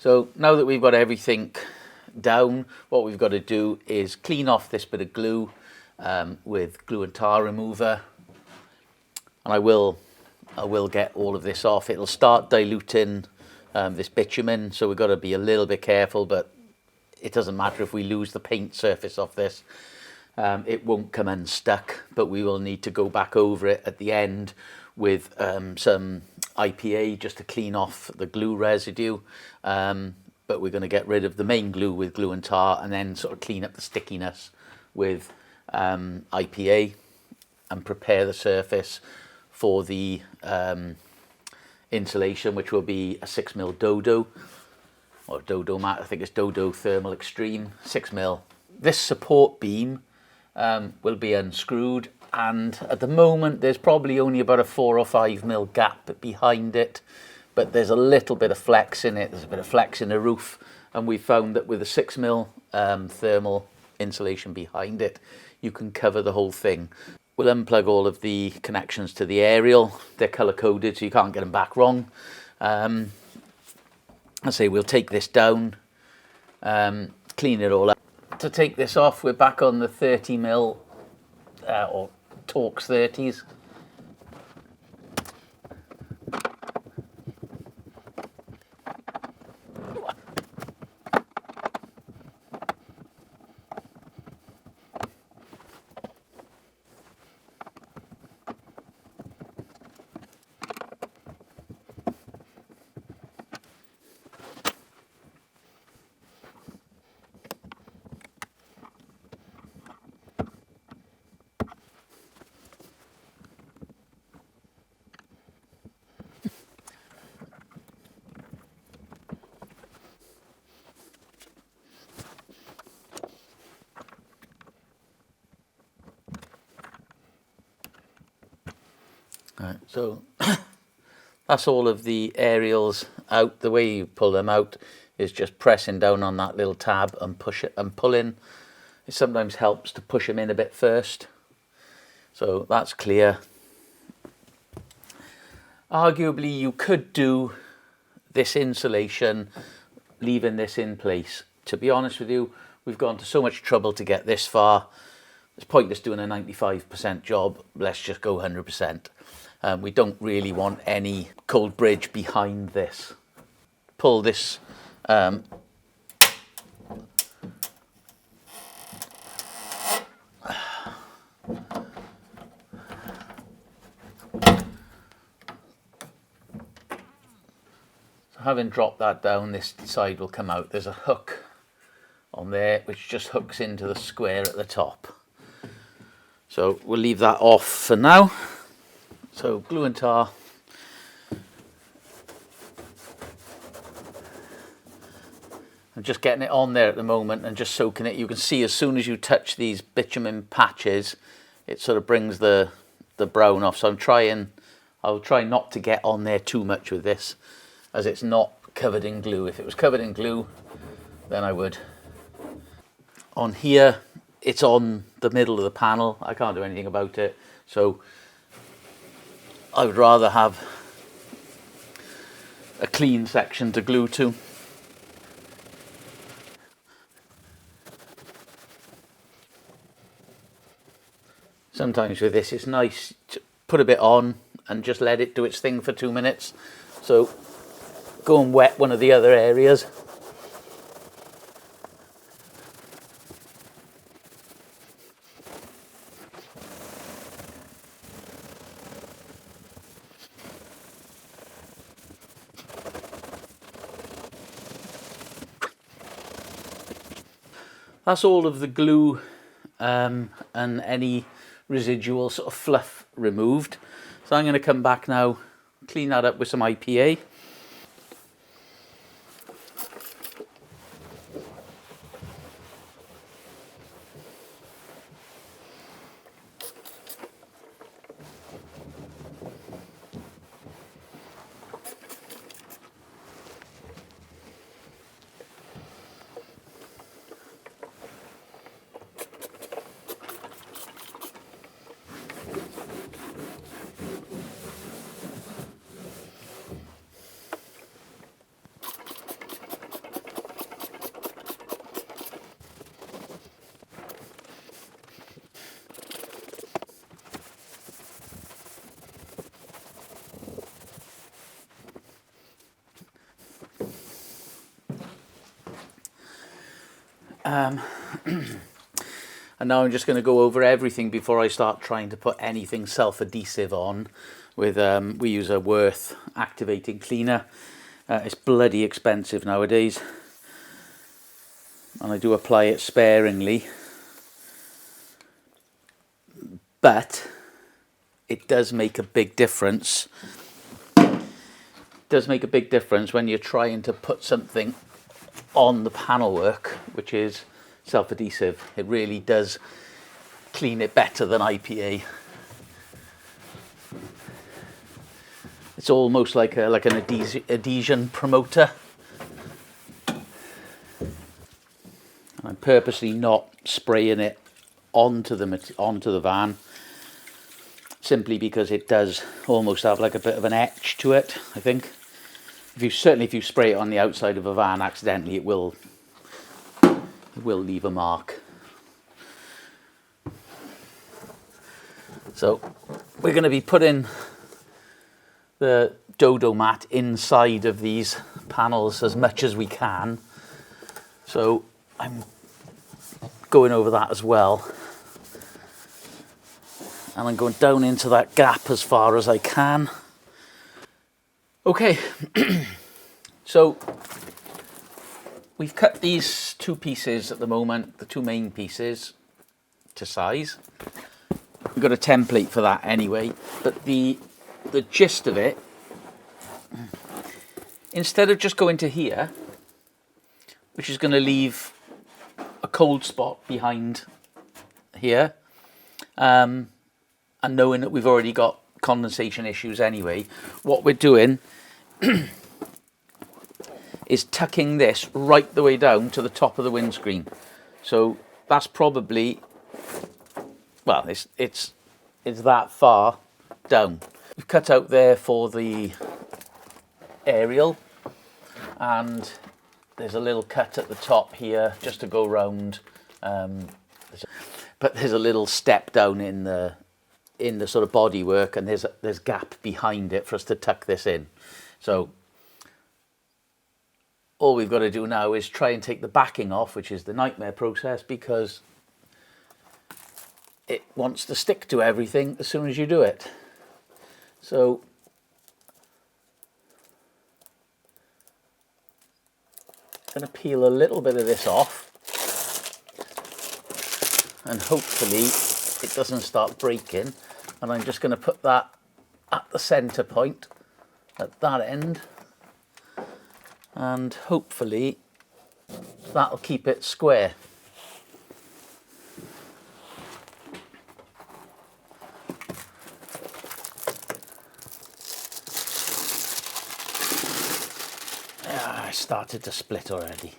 So now that we've got everything down, what we've got to do is clean off this bit of glue with glue and tar remover, and I will get all of this off. It'll start diluting this bitumen, so we've got to be a little bit careful, but it doesn't matter if we lose the paint surface off this. It won't come unstuck, but we will need to go back over it at the end with some IPA just to clean off the glue residue. But we're going to get rid of the main glue with glue and tar, and then sort of clean up the stickiness with IPA and prepare the surface for the insulation, which will be a 6mm dodo, or dodo mat. I think it's dodo thermal extreme 6mm. This support beam will be unscrewed, and at the moment there's probably only about a 4 or 5mm gap behind it, but there's a little bit of flex in it. There's a bit of flex in the roof, and we found that with a 6mm thermal insulation behind it, you can cover the whole thing. We'll unplug all of the connections to the aerial. They're color coded, so you can't get them back wrong. I say we'll take this down, clean it all up. To take this off, we're back on the 30mm or Torx 30s. Right, so that's all of the aerials out. The way you pull them out is just pressing down on that little tab and push it and pull in. It sometimes helps to push them in a bit first. So that's clear. Arguably you could do this insulation leaving this in place. To be honest with you, we've gone to so much trouble to get this far. It's pointless doing a 95% job. Let's just go 100%. We don't really want any cold bridge behind this. Pull this having dropped that down, this side will come out. There's a hook on there which just hooks into the square at the top. So we'll leave that off for now. So glue and tar. I'm just getting it on there at the moment and just soaking it. You can see as soon as you touch these bitumen patches, it sort of brings the brown off. So I'll try not to get on there too much with this, as it's not covered in glue. If it was covered in glue, then I would. On here, it's on the middle of the panel. I can't do anything about it. So I would rather have a clean section to glue to. Sometimes with this, it's nice to put a bit on and just let it do its thing for 2 minutes. So go and wet one of the other areas. That's all of the glue and any residual sort of fluff removed. So I'm going to come back now, clean that up with some IPA. And now I'm just going to go over everything before I start trying to put anything self-adhesive on. With we use a Worth activating cleaner. It's bloody expensive nowadays, and I do apply it sparingly, but it does make a big difference. It does make a big difference when you're trying to put something on the panel work which is self-adhesive. It really does clean it better than IPA. It's almost like an adhesion promoter. I'm purposely not spraying it onto the van, simply because it does almost have like a bit of an etch to it. I think if you spray it on the outside of a van accidentally, it will leave a mark. So we're going to be putting the dodo mat inside of these panels as much as we can. So I'm going over that as well. And I'm going down into that gap as far as I can. Okay, so we've cut these two pieces at the moment, the two main pieces, to size. We've got a template for that anyway, but the gist of it, instead of just going to here, which is going to leave a cold spot behind here, and knowing that we've already got condensation issues anyway, what we're doing is tucking this right the way down to the top of the windscreen. So that's probably, well, it's that far down. We've cut out there for the aerial, and there's a little cut at the top here just to go round, but there's a little step down in the sort of bodywork, and there's gap behind it for us to tuck this in. So all we've got to do now is try and take the backing off, which is the nightmare process, because it wants to stick to everything as soon as you do it. So I'm going to peel a little bit of this off, and hopefully it doesn't start breaking. And I'm just going to put that at the center point at that end, and hopefully that'll keep it square. I started to split already.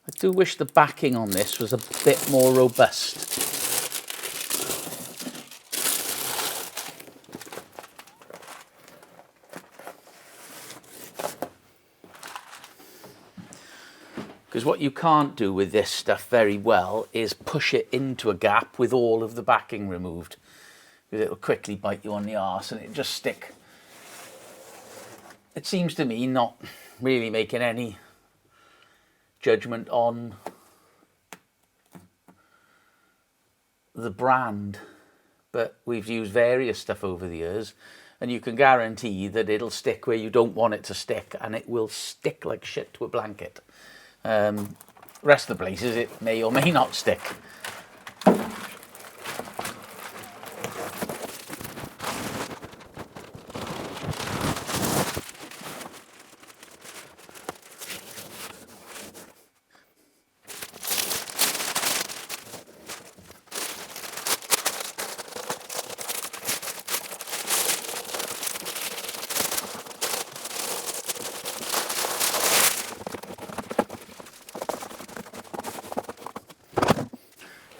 I do wish the backing on this was a bit more robust. Because what you can't do with this stuff very well is push it into a gap with all of the backing removed, because it'll quickly bite you on the arse and it'll just stick. It seems to me not really making any judgment on the brand, but we've used various stuff over the years, and you can guarantee that it'll stick where you don't want it to stick, and it will stick like shit to a blanket. Rest of the places it may or may not stick.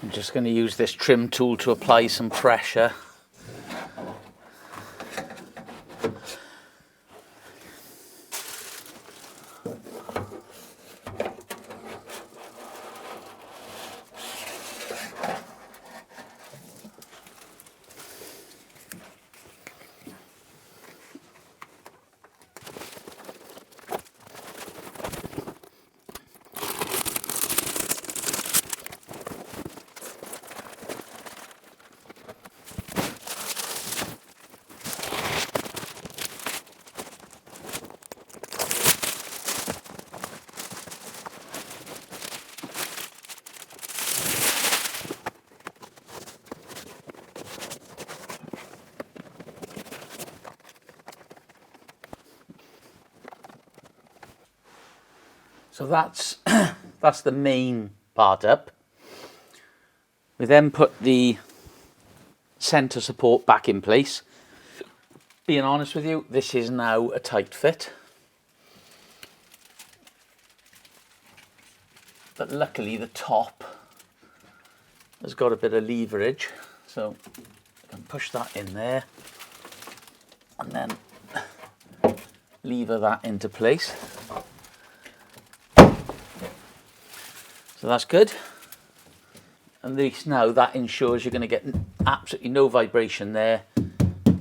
I'm just going to use this trim tool to apply some pressure. So that's that's the main part up. We then put the centre support back in place. Being honest with you, this is now a tight fit. But luckily the top has got a bit of leverage, so I can push that in there and then lever that into place. So that's good. And at least now that ensures you're going to get absolutely no vibration there.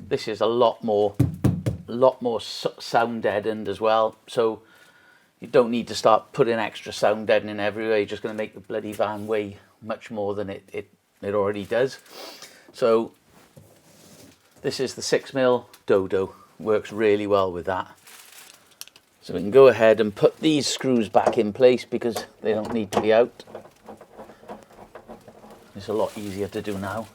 This is a lot more sound deadened as well. So you don't need to start putting extra sound deadening everywhere. You're just going to make the bloody van weigh much more than it already does. So this is the 6mm Dodo. Works really well with that. So we can go ahead and put these screws back in place because they don't need to be out. It's a lot easier to do now.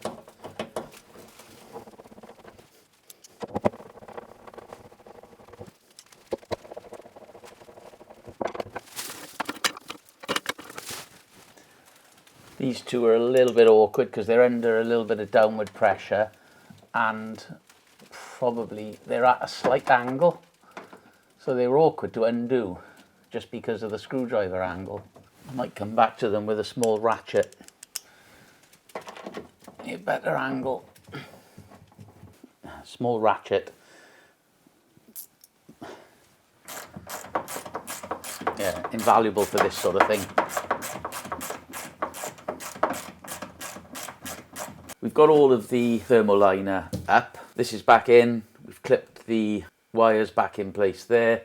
These two are a little bit awkward because they're under a little bit of downward pressure and probably they're at a slight angle. So they were awkward to undo just because of the screwdriver angle. I might come back to them with a small ratchet. A better angle. Small ratchet. Yeah, invaluable for this sort of thing. We've got all of the thermoliner up. This is back in. We've clipped the wires back in place there.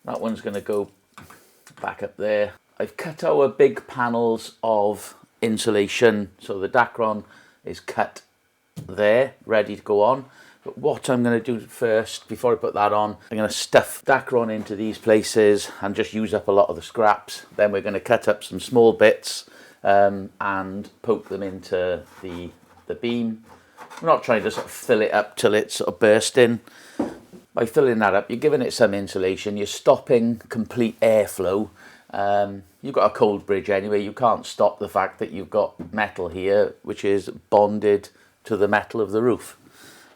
That one's going to go back up there. I've cut our big panels of insulation, so the dacron is cut there, ready to go on. But what I'm going to do first, before I put that on, I'm going to stuff dacron into these places and just use up a lot of the scraps. Then we're going to cut up some small bits and poke them into the beam. I'm not trying to sort of fill it up till it's sort of bursting. By filling that up, you're giving it some insulation, you're stopping complete airflow. You've got a cold bridge anyway, you can't stop the fact that you've got metal here which is bonded to the metal of the roof.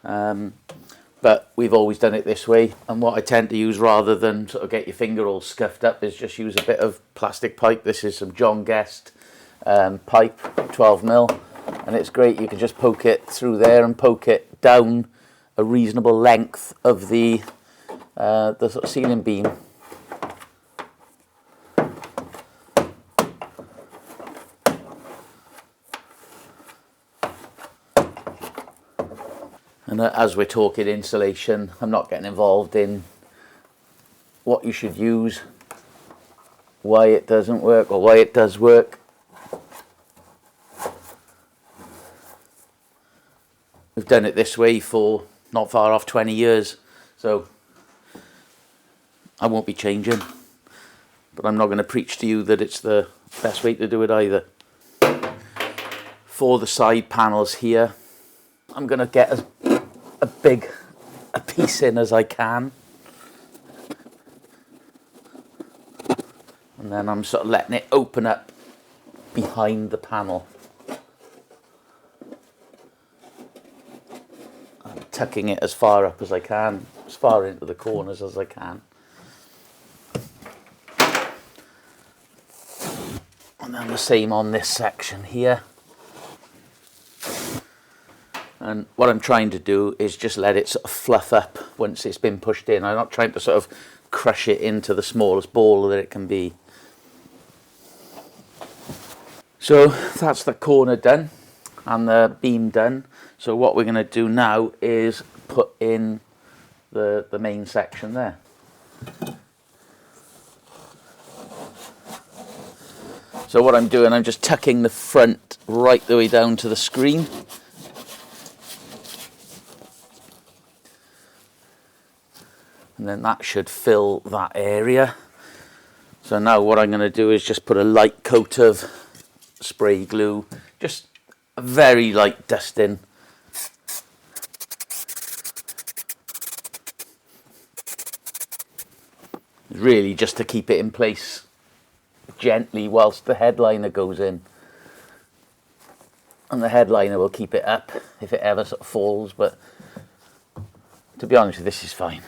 But we've always done it this way, and what I tend to use rather than sort of get your finger all scuffed up is just use a bit of plastic pipe. This is some John Guest pipe, 12mm, and it's great. You can just poke it through there and poke it down a reasonable length of the sort of ceiling beam. And as we're talking insulation, I'm not getting involved in what you should use, why it doesn't work or why it does work. We've done it this way for not far off 20 years, so I won't be changing. But I'm not going to preach to you that it's the best way to do it either. For the side panels here, I'm going to get as big a piece in as I can. And then I'm sort of letting it open up behind the panel. Tucking it as far up as I can, as far into the corners as I can. And then the same on this section here. And what I'm trying to do is just let it sort of fluff up once it's been pushed in. I'm not trying to sort of crush it into the smallest ball that it can be. So that's the corner done and the beam done. So what we're going to do now is put in the main section there. So what I'm doing, I'm just tucking the front right the way down to the screen. And then that should fill that area. So now what I'm going to do is just put a light coat of spray glue, just a very light dusting. really just to keep it in place gently whilst the headliner goes in. And the headliner will keep it up if it ever sort of falls, but to be honest, this is fine.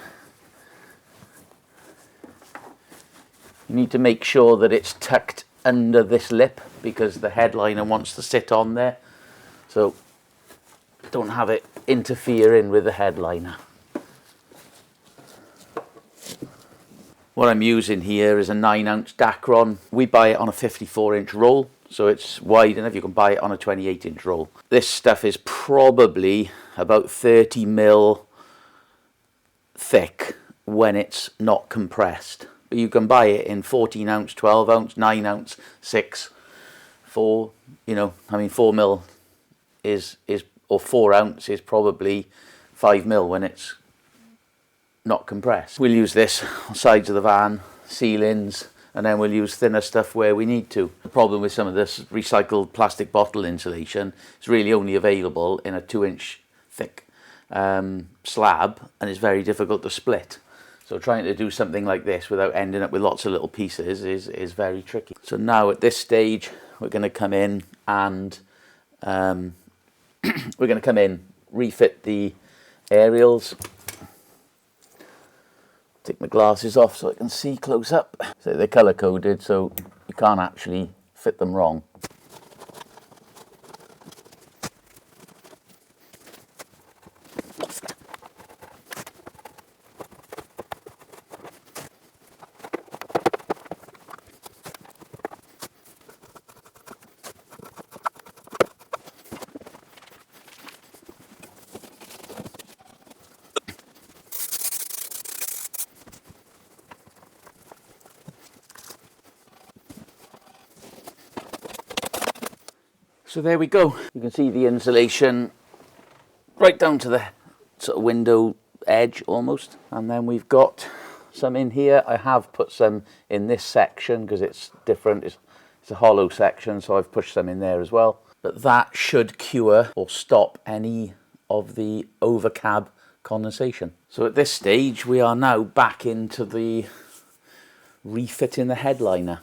You need to make sure that it's tucked under this lip because the headliner wants to sit on there. So don't have it interfering with the headliner. What I'm using here is a 9-ounce dacron. We buy it on a 54-inch roll, so it's wide enough. You can buy it on a 28-inch roll. This stuff is probably about 30 mil thick when it's not compressed. But you can buy it in 14-ounce, 12-ounce, 9-ounce, 6, 4. You know, I mean, 4 mil is or 4 ounce is probably 5 mil when it's not compressed. We'll use this on sides of the van, ceilings, and then we'll use thinner stuff where we need to. The problem with some of this recycled plastic bottle insulation is really only available in a 2-inch thick slab, and it's very difficult to split. So trying to do something like this without ending up with lots of little pieces is very tricky. So now at this stage, we're going to come in and refit the aerials. Take my glasses off so I can see close up. So they're colour coded, so you can't actually fit them wrong. So there we go. You can see the insulation right down to the sort of window edge almost. And then we've got some in here. I have put some in this section because it's different. It's a hollow section, so I've pushed some in there as well. But that should cure or stop any of the overcab condensation. So at this stage, we are now back into the refitting the headliner.